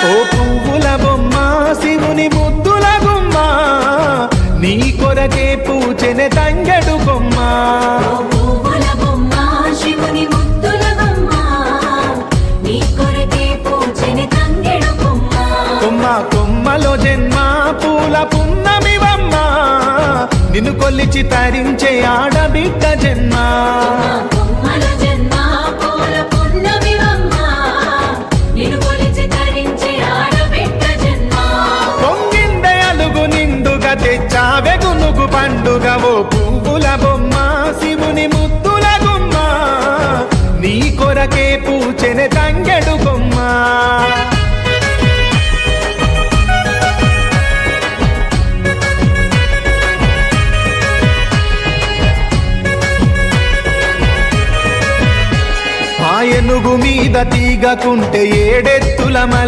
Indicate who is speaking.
Speaker 1: ఓ పువ్వుల బొమ్మ శివుని ముద్దుల గుమ్మ నీ కొరకే పూచెనే తంగెడు కొమ్మ కొమ్మ కొమ్మలో జన్మ పూల పున్నమివమ్మ నిన్ను కొల్లిచి తరించే ఆడబిడ్డ జన్మ పొంగిందే అలుగు నిండుగా తెచ్చావె గునుగు పండుగ ఓ పువ్వుల బొమ్మ శివుని ముద్దుల గుమ్మ నీ కొరకే పూచెనే తంగెడు కొమ్మ ఏనుగు మీద తీగకుంటే ఏడెత్తుల మల్లి